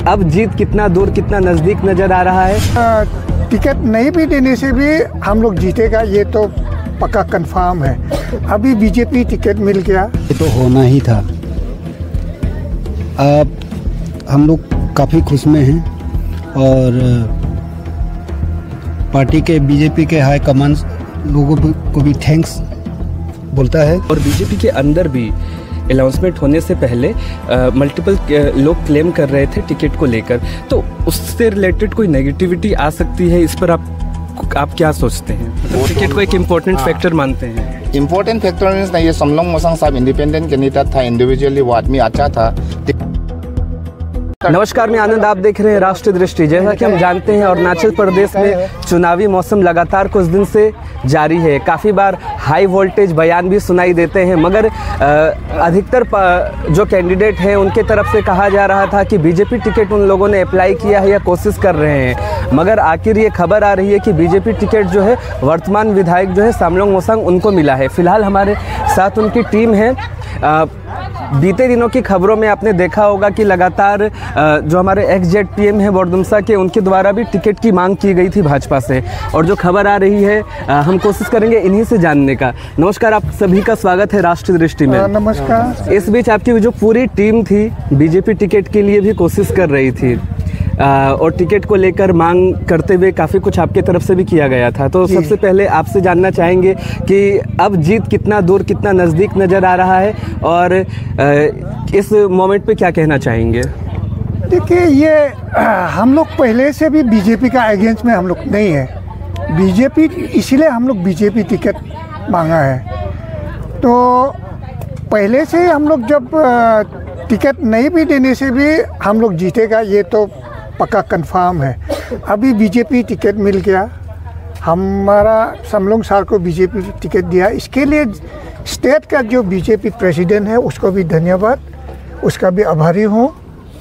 अब जीत कितना दूर कितना नज़दीक नज़र आ रहा है। टिकट नहीं भी देने से भी हम लोग जीतेगा, ये तो पक्का कंफर्म है। अभी बीजेपी टिकट मिल गया, ये तो होना ही था। अब हम लोग काफ़ी खुश में हैं और पार्टी के बीजेपी के हाई कमांड लोगों को भी थैंक्स बोलता है। और बीजेपी के अंदर भी अनाउंसमेंट होने से पहले मल्टीपल लोग क्लेम कर रहे थे टिकट को लेकर, तो उससे रिलेटेड कोई नेगेटिविटी आ सकती है, इस पर आप क्या सोचते हैं? मतलब टिकट को एक इम्पोर्टेंट फैक्टर मानते हैं? इम्पोर्टेंट फैक्टर मीन्स नहीं, ये समलोंग मोसांग साहब इंडिपेंडेंट कैंडिडेट था, इंडिविजुअली वो आदमी अच्छा था। नमस्कार, मैं आनंद, आप देख रहे हैं राष्ट्रीय दृष्टि। जैसा कि हम जानते हैं अरुणाचल प्रदेश में चुनावी मौसम लगातार कुछ दिन से जारी है। काफ़ी बार हाई वोल्टेज बयान भी सुनाई देते हैं, मगर अधिकतर जो कैंडिडेट हैं उनके तरफ से कहा जा रहा था कि बीजेपी टिकट उन लोगों ने अप्लाई किया है या कोशिश कर रहे हैं, मगर आखिर ये खबर आ रही है कि बीजेपी टिकट जो है वर्तमान विधायक जो है समलोंग मोसांग उनको मिला है। फिलहाल हमारे साथ उनकी टीम है। बीते दिनों की खबरों में आपने देखा होगा कि लगातार जो हमारे XZPM है बोरदुमसा के, उनके द्वारा भी टिकट की मांग की गई थी भाजपा से, और जो खबर आ रही है हम कोशिश करेंगे इन्हीं से जानने का। नमस्कार, आप सभी का स्वागत है राष्ट्रीय दृष्टि में। नमस्कार। इस बीच आपकी जो पूरी टीम थी बीजेपी टिकट के लिए भी कोशिश कर रही थी और टिकट को लेकर मांग करते हुए काफ़ी कुछ आपके तरफ से भी किया गया था, तो सबसे पहले आपसे जानना चाहेंगे कि अब जीत कितना दूर कितना नज़दीक नज़र आ रहा है और इस मोमेंट पे क्या कहना चाहेंगे? देखिए, ये हम लोग पहले से भी बीजेपी का अगेंस्ट में हम लोग नहीं है। बीजेपी इसीलिए हम लोग बीजेपी टिकट मांगा है। तो पहले से हम लोग जब टिकट नहीं भी देने से भी हम लोग जीतेगा, ये तो पक्का कंफर्म है। अभी बीजेपी टिकट मिल गया, हमारा समलोंग सर को बीजेपी टिकट दिया, इसके लिए स्टेट का जो बीजेपी प्रेसिडेंट है उसको भी धन्यवाद, उसका भी आभारी हूँ।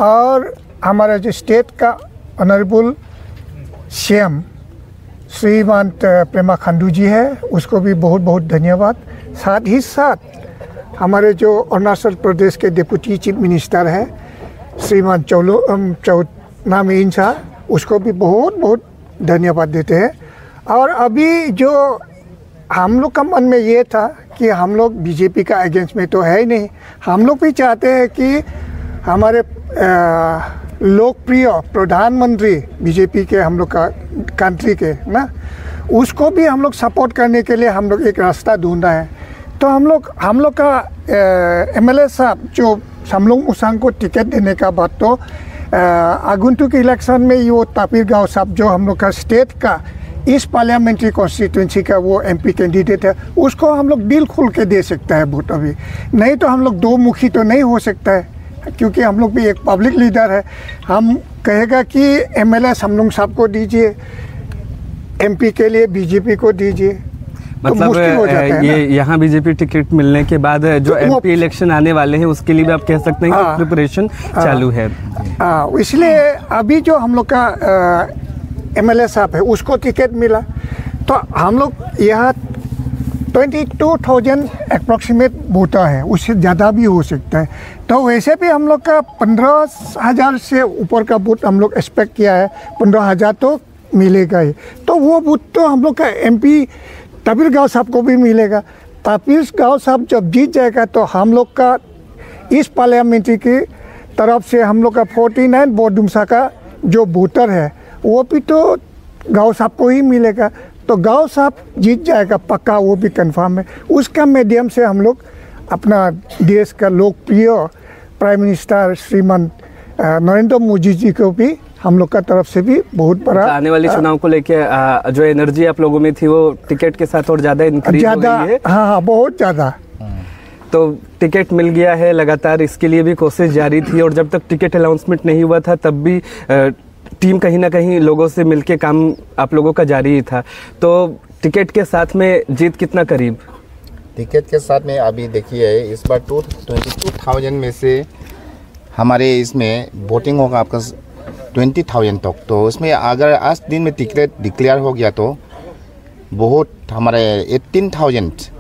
और हमारा जो स्टेट का ऑनरेबल CM श्रीमान पेमा खांडू जी है, उसको भी बहुत बहुत धन्यवाद। साथ ही साथ हमारे जो अरुणाचल प्रदेश के डिप्टी चीफ मिनिस्टर है श्रीमान चौनाम इंसा, उसको भी बहुत बहुत धन्यवाद देते हैं। और अभी जो हम लोग का मन में ये था कि हम लोग बीजेपी का अगेंस्ट में तो है ही नहीं, हम लोग भी चाहते हैं कि हमारे लोकप्रिय प्रधानमंत्री बीजेपी के हम लोग का कंट्री के ना, उसको भी हम लोग सपोर्ट करने के लिए हम लोग एक रास्ता ढूंढा है। तो हम लोग का MLA साहब जो समलोंग मोसांग को टिकट देने का बात, तो आगंतुक इलेक्शन में ये तापिर गांव साहब जो हम लोग का स्टेट का इस पार्लियामेंट्री कॉन्स्टिट्यूंसी का वो MP कैंडिडेट है, उसको हम लोग दिल खोल के दे सकता है वोट। अभी नहीं तो हम लोग दो मुखी तो नहीं हो सकता है, क्योंकि हम लोग भी एक पब्लिक लीडर है। हम कहेगा कि MLA समलोंग साहब को दीजिए, MP के लिए बीजेपी को दीजिए, मतलब ये यहाँ बीजेपी टिकट मिलने के बाद जो MP इलेक्शन आने वाले हैं उसके लिए भी आप कह सकते हैं कि प्रिपरेशन चालू है। इसलिए अभी जो हम लोग का MLA साहब है उसको टिकट मिला, तो हम लोग यहाँ 22,000 अप्रॉक्सीमेट वोटर है, उससे ज़्यादा भी हो सकता है। तो वैसे भी हम लोग का 15,000 से ऊपर का वोट हम लोग एक्सपेक्ट किया है, 15,000 तो मिलेगा ही। तो वो वोट तो हम लोग का MP तापिर गांव साहब को भी मिलेगा। तापिर गांव साहब जब जीत जाएगा तो हम लोग का इस पार्लियामेंट्री की तरफ से हम लोग का 49 बोरदुमसा का जो वोटर है वो भी तो गांव साहब को ही मिलेगा। तो गांव साहब जीत जाएगा पक्का, वो भी कंफर्म है। उसका मीडियम से हम लोग अपना देश का लोकप्रिय प्राइम मिनिस्टर श्रीमान नरेंद्र मोदी जी को भी हम लोग का तरफ से भी बहुत बड़ा आने वाले चुनाव को लेके जो एनर्जी आप लोगों में थी वो टिकट के साथ और ज़्यादा इंक्रीज हो गई है। हाँ, बहुत ज़्यादा। तो टिकट मिल गया है, लगातार इसके लिए भी कोशिश जारी थी, और जब तक टिकट अनाउंसमेंट नहीं हुआ था तब भी टीम कहीं ना कहीं लोगों से मिलके काम आप लोगों का जारी ही था। तो टिकट के साथ में जीत कितना करीब? टिकट के साथ में अभी देखिए इस बार 22,000 में से हमारे इसमें वोटिंग होगा आपका 20,000 तक। तो उसमें अगर आज दिन में टिकट डिक्लेयर हो गया तो बहुत हमारे 18,000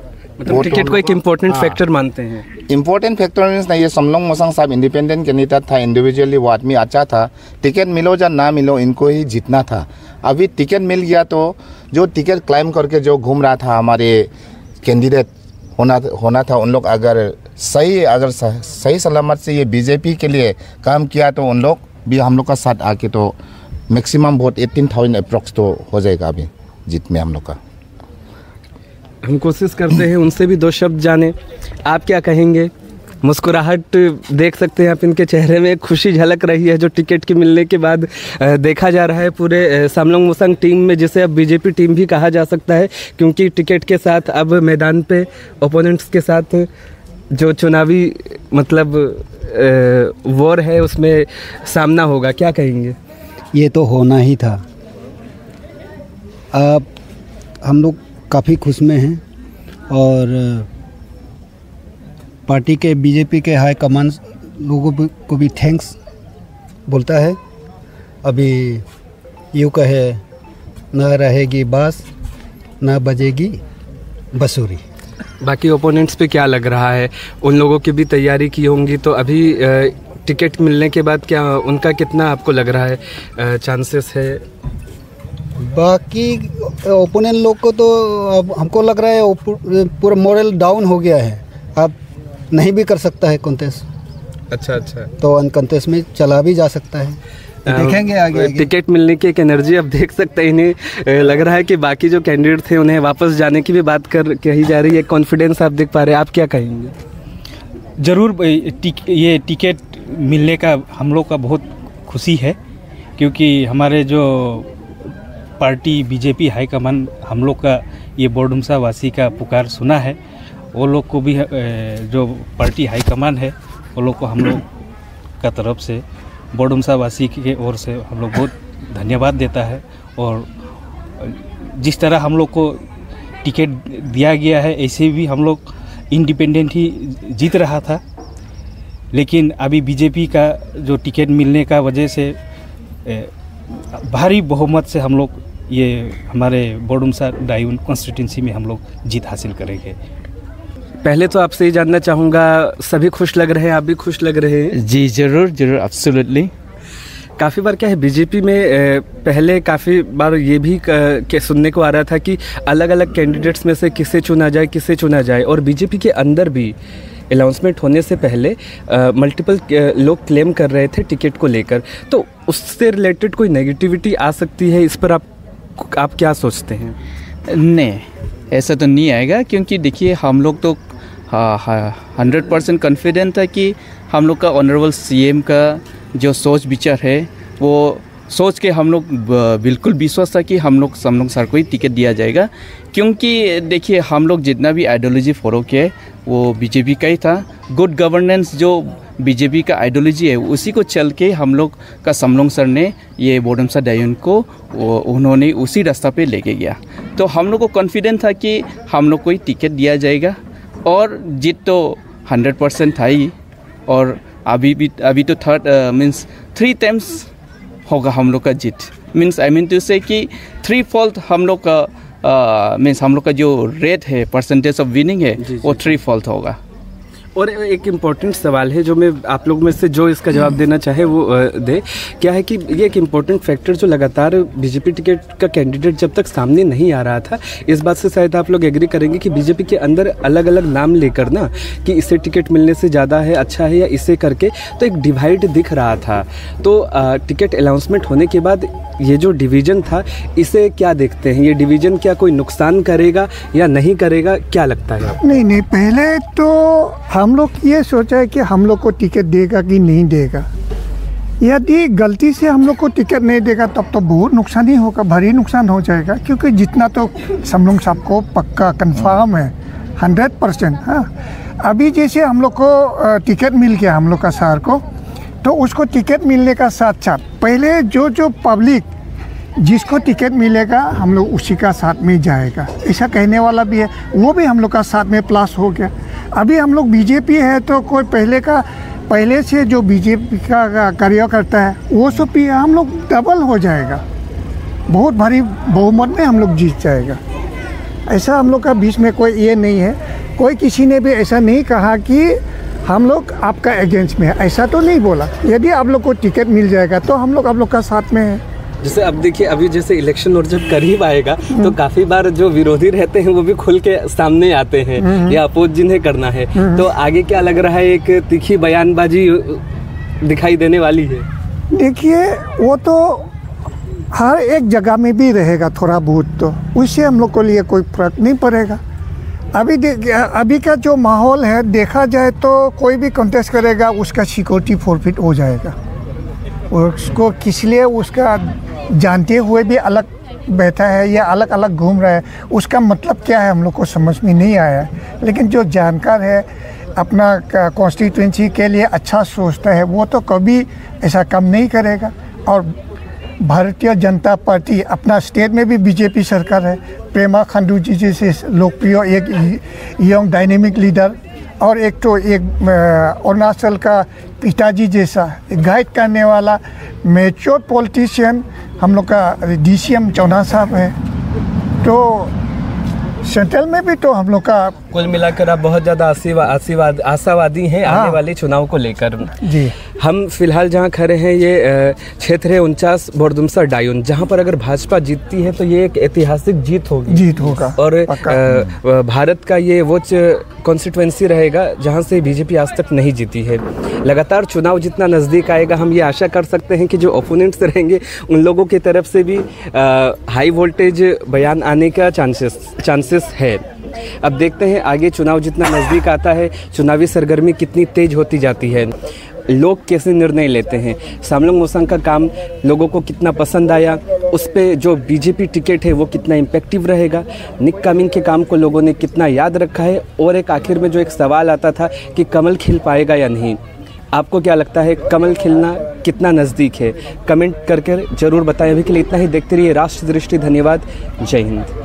मतलब टिकट को एक इम्पोर्टेंट फैक्टर मानते हैं। इम्पोर्टेंट फैक्टर मीन्स नहीं, ये समलोंग मोसांग साहब इंडिपेंडेंट कैंडिडेट था, इंडिविजुअली वो आदमी अच्छा था। टिकट मिलो या ना मिलो इनको ही जीतना था। अभी टिकट मिल गया तो जो टिकट क्लाइम करके जो घूम रहा था हमारे कैंडिडेट होना था, उन लोग अगर सही सलामत से ये बीजेपी के लिए काम किया तो उन लोग भी हम लोग का साथ आके तो मैक्सिमम वोट 18,000 अप्रॉक्स तो हो जाएगा अभी जीत में हम लोग का। हम कोशिश करते हैं उनसे भी दो शब्द जाने। आप क्या कहेंगे? मुस्कुराहट देख सकते हैं आप इनके चेहरे में, खुशी झलक रही है जो टिकट के मिलने के बाद देखा जा रहा है पूरे समलोंग मोसांग टीम में, जिसे अब बीजेपी टीम भी कहा जा सकता है, क्योंकि टिकट के साथ अब मैदान पे ओपोनेंट्स के साथ जो चुनावी मतलब वॉर है उसमें सामना होगा। क्या कहेंगे? ये तो होना ही था। अब हम लोग काफ़ी खुश में हैं और पार्टी के बीजेपी के हाई कमान लोगों को भी थैंक्स बोलता है। अभी यूँ कहे न रहेगी बास न बजेगी बंसुरी। बाकी ओपोनेंट्स पे क्या लग रहा है? उन लोगों की भी तैयारी की होंगी, तो अभी टिकट मिलने के बाद क्या उनका कितना आपको लग रहा है चांसेस है? बाकी ओपोनेंट लोग को तो अब हमको लग रहा है पूरा मोरल डाउन हो गया है, अब नहीं भी कर सकता है कंटेस्ट। अच्छा, तो अनकंटेस्ट में चला भी जा सकता है, देखेंगे आगे। टिकट मिलने की एक एनर्जी अब देख सकते हैं। इन्हें लग रहा है कि बाकी जो कैंडिडेट थे उन्हें वापस जाने की भी बात कही जा रही है। कॉन्फिडेंस आप देख पा रहे हैं, आप क्या कहेंगे? ज़रूर ये टिकट मिलने का हम लोग का बहुत खुशी है, क्योंकि हमारे जो पार्टी बीजेपी हाईकमान हम लोग का ये बोडुमसा वासी का पुकार सुना है। वो लोग को भी जो पार्टी हाईकमान है वो लोग को हम लोग का तरफ से बोडुमसा वासी की ओर से हम लोग बहुत धन्यवाद देता है। और जिस तरह हम लोग को टिकट दिया गया है ऐसे भी हम लोग इंडिपेंडेंट ही जीत रहा था, लेकिन अभी बीजेपी का जो टिकट मिलने का वजह से भारी बहुमत से हम लोग ये हमारे बोडुमसा डायून कॉन्स्टिट्यूंसी में हम लोग जीत हासिल करेंगे। पहले तो आपसे ये जानना चाहूँगा, सभी खुश लग रहे हैं, आप भी खुश लग रहे हैं? जी ज़रूर, एब्सोल्युटली। काफ़ी बार क्या है बीजेपी में पहले काफ़ी बार ये भी सुनने को आ रहा था कि अलग अलग कैंडिडेट्स में से किसे चुना जाए, और बीजेपी के अंदर भी अनाउंसमेंट होने से पहले मल्टीपल लोग क्लेम कर रहे थे टिकट को लेकर। तो उससे रिलेटेड कोई नेगेटिविटी आ सकती है, इस पर आप क्या सोचते हैं? नहीं, ऐसा तो नहीं आएगा, क्योंकि देखिए हम लोग तो 100% कॉन्फिडेंट था कि हम लोग का ऑनरेबल सीएम का जो सोच विचार है वो सोच के हम लोग बिल्कुल विश्वास था कि हम लोग सर को ही टिकट दिया जाएगा। क्योंकि देखिए हम लोग जितना भी आइडियोलॉजी फॉलो किए वो बीजेपी का ही था। गुड गवर्नेंस जो बीजेपी का आइडियोलॉजी है उसी को चल के हम लोग का समलोंग सर ने ये बोडुमसा डायून को उन्होंने उसी रास्ता पे लेके गया। तो हम लोग को कॉन्फिडेंट था कि हम लोग को ही टिकट दिया जाएगा, और जीत तो 100% था ही। और अभी तो थर्ड मीन्स 3 टाइम्स होगा हम लोग का जीत। मीन्स आई मीन टू से कि 3-fold हम लोग का मीन्स हम लोग का जो रेट है, परसेंटेज ऑफ विनिंग है, वो 3-fold होगा। और एक इम्पॉर्टेंट सवाल है जो मैं आप लोग में से जो इसका जवाब देना चाहे वो दे। क्या है कि ये एक इम्पॉर्टेंट फैक्टर जो लगातार बीजेपी टिकट का कैंडिडेट जब तक सामने नहीं आ रहा था, इस बात से शायद आप लोग एग्री करेंगे कि बीजेपी के अंदर अलग अलग नाम लेकर ना कि इसे टिकट मिलने से ज़्यादा है, अच्छा है, या इसे करके तो एक डिवाइड दिख रहा था। तो टिकट अनाउंसमेंट होने के बाद ये जो डिवीज़न था, इसे क्या देखते हैं? ये डिवीज़न क्या कोई नुकसान करेगा या नहीं करेगा, क्या लगता है? नहीं, पहले तो हम लोग ये सोचा है कि हम लोग को टिकट देगा कि नहीं देगा। यदि गलती से हम लोग को टिकट नहीं देगा तब तो बहुत नुकसान ही होगा, भारी नुकसान हो जाएगा। क्योंकि जितना तो समलोंग साहब को पक्का कंफर्म है 100%। हाँ, अभी जैसे हम लोग को टिकट मिल गया हम लोग का सर को, तो उसको टिकट मिलने का साथ साथ पहले जो पब्लिक जिसको टिकट मिलेगा हम लोग उसी का साथ में जाएगा, ऐसा कहने वाला भी है, वो भी हम लोग का साथ में प्लस हो गया। अभी हम लोग बीजेपी है तो कोई पहले से जो बीजेपी का कार्य करता है वो सब भी हम लोग डबल हो जाएगा, बहुत भारी बहुमत में हम लोग जीत जाएगा। ऐसा हम लोग का बीच में कोई ये नहीं है कोई किसी ने भी ऐसा नहीं कहा कि हम लोग आपका अगेंस्ट में है, ऐसा तो नहीं बोला। यदि आप लोग को टिकट मिल जाएगा तो हम लोग आप लोग का साथ में है। जैसे अब देखिए, अभी जैसे इलेक्शन और जब करीब आएगा तो काफ़ी बार जो विरोधी रहते हैं वो भी खुल के सामने आते हैं या अपोज जिन्हें करना है, तो आगे क्या लग रहा है, एक तीखी बयानबाजी दिखाई देने वाली है? देखिए, वो तो हर एक जगह में भी रहेगा थोड़ा बहुत, तो उससे हम लोग को लिए कोई फर्क नहीं पड़ेगा। अभी का जो माहौल है देखा जाए तो कोई भी कंटेस्ट करेगा उसका सिक्योरिटी फॉरफिट हो जाएगा। उसको किस लिए उसका जानते हुए भी अलग बैठा है या अलग अलग घूम रहा है, उसका मतलब क्या है हम लोग को समझ में नहीं आया है। लेकिन जो जानकार है, अपना कॉन्स्टिट्यूंसी के लिए अच्छा सोचता है, वो तो कभी ऐसा काम नहीं करेगा। और भारतीय जनता पार्टी अपना स्टेट में भी बीजेपी सरकार है, पेमा खांडू जी जैसे लोकप्रिय एक यंग डायनेमिक लीडर, और एक तो अरुणाचल का पिताजी जैसा गाइड करने वाला मैच्योर पॉलिटिशियन हम लोग का DCM चौना साहब है। तो सेंट्रल में भी तो हम लोग का कुल मिलाकर आप बहुत ज़्यादा आशावादी हैं आने वाले चुनाव को लेकर। जी, हम फिलहाल जहां खड़े हैं ये क्षेत्र है 49 बोरदुमसा डायून, जहां पर अगर भाजपा जीतती है तो ये एक ऐतिहासिक जीत होगा और भारत का ये वो कॉन्स्टिट्यूंसी रहेगा जहां से बीजेपी आज तक नहीं जीती है। लगातार चुनाव जितना नज़दीक आएगा हम ये आशा कर सकते हैं कि जो ओपोनेंट्स रहेंगे उन लोगों की तरफ से भी हाई वोल्टेज बयान आने का चांसेस है। अब देखते हैं आगे चुनाव जितना नज़दीक आता है चुनावी सरगर्मी कितनी तेज होती जाती है, लोग कैसे निर्णय लेते हैं, सामलुंग मोसांग का काम लोगों को कितना पसंद आया, उस पे जो बीजेपी टिकट है वो कितना इम्पैक्टिव रहेगा, निक कामिंग के काम को लोगों ने कितना याद रखा है, और एक आखिर में जो एक सवाल आता था कि कमल खिल पाएगा या नहीं, आपको क्या लगता है कमल खिलना कितना नज़दीक है? कमेंट करके ज़रूर बताएं। अभी के लिए इतना ही, देखते रहिए राष्ट्र दृष्टि। धन्यवाद, जय हिंद।